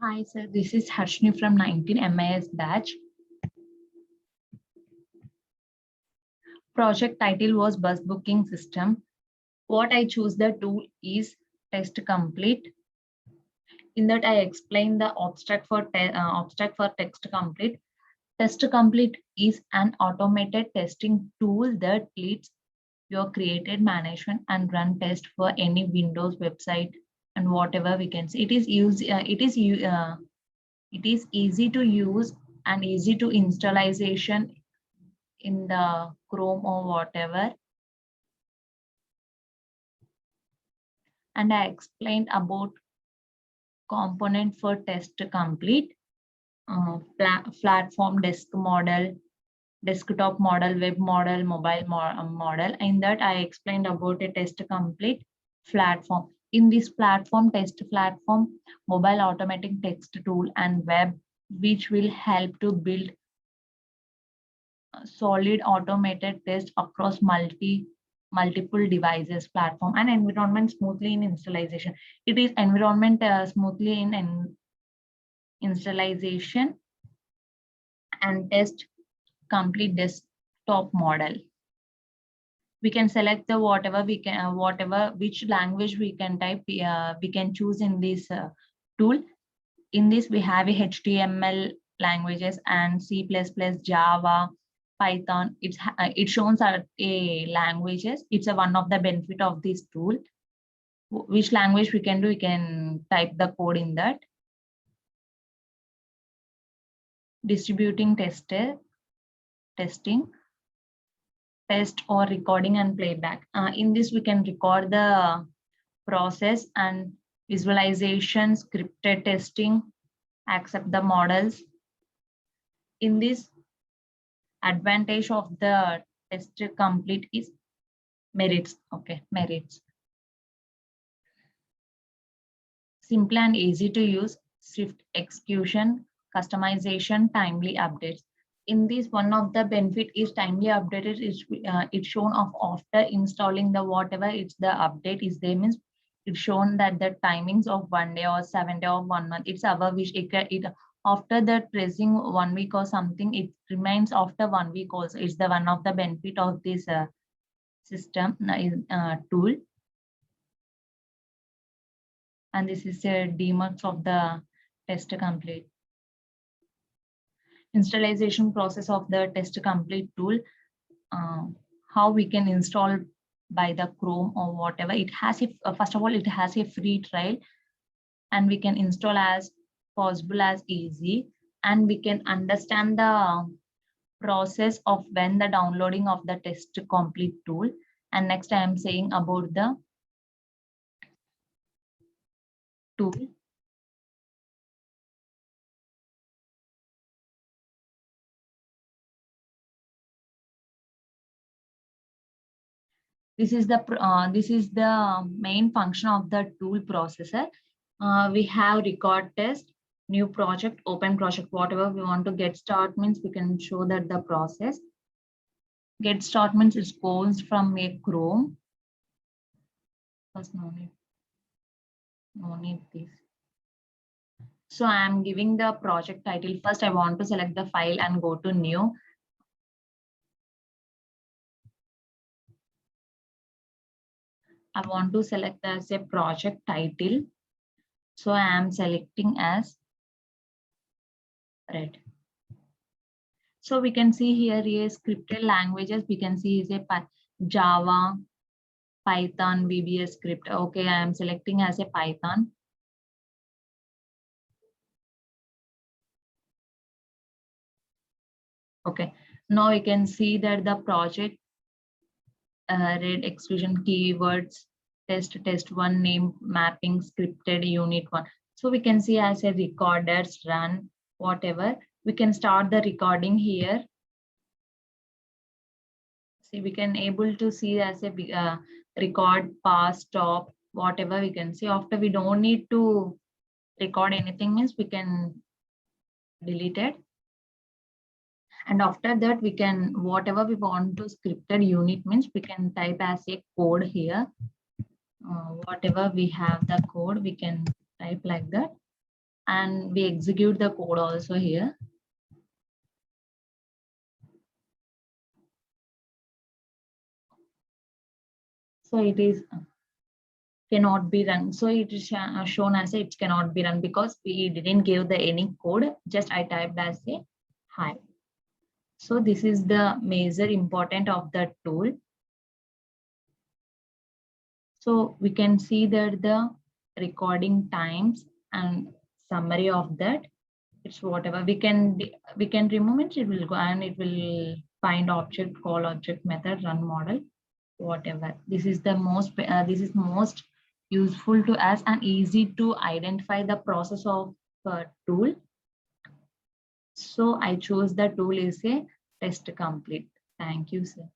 Hi, sir. This is Harshni from 19 MIS batch. Project title was bus booking system. What I choose the tool is test complete. In that I explain the abstract for text complete. Test complete is an automated testing tool that leads your created management and run test for any Windows website and whatever we can see. It is easy to use and easy to installation in the Chrome or whatever. And I explained about component for test complete, platform desk model, desktop model, web model, mobile model. In that I explained about a test complete platform. In this platform, test platform, mobile automatic text tool and web, which will help to build solid automated test across multiple devices, platform and environment smoothly in installation. It is environment smoothly in installation and test complete desktop model. We can select the whatever which language we can type. We can choose in this tool. In this we have a HTML languages and C++, Java, Python. It shows a languages. It's a one of the benefit of this tool. Which language we can do, we can type the code in that. Distributing testing, test or recording and playback. In this we can record the process and visualization, scripted testing, accept the models. In this, advantage of the test complete is merits. Okay, merits. Simple and easy to use, swift execution, customization, timely updates. In this, one of the benefit is timely updated. It's shown of after installing the whatever it's the update is there, means it's shown that the timings of 1 day or 7 day or 1 month. It's our wish. It after that pressing 1 week or something, it remains after 1 week also. It's the one of the benefit of this system tool. And this is a demarks of the test complete. Installation process of the test complete tool. How we can install by the Chrome or whatever. It has a first of all, it has a free trial, and we can install as possible as easy, and we can understand the process of when the downloading of the test complete tool. And next I am saying about the tool. This is the main function of the tool processor. We have record test, new project, open project, whatever we want to get start means we can show that the process. Get start means it goes from a Chrome. First, no need this. So I am giving the project title. First, I want to select the file and go to new. I want to select as a project title. So I am selecting as red. So we can see here is scripted languages. We can see is a Java, Python, VBA script. Okay, I am selecting as a Python. Okay, now we can see that the project red execution keywords, test one, name, mapping, scripted, unit one. So we can see as a recorders run, whatever. We can start the recording here. See, we can able to see as a record, pause, stop, whatever we can see. After we don't need to record anything means we can delete it. And after that, we can, whatever we want to scripted unit means we can type as a code here. Whatever we have the code, we can type like that. and we execute the code also here. So it is cannot be run. So it is shown as it cannot be run because we didn't give the any code. Just I typed as a hi. So this is the major important of the tool. So we can see that the recording times and summary of that. It's whatever we can remove it. It will go and it will find object, call object method, run model, whatever. This is the most useful to us and easy to identify the process of tool. So I chose the tool is a test complete. Thank you, sir.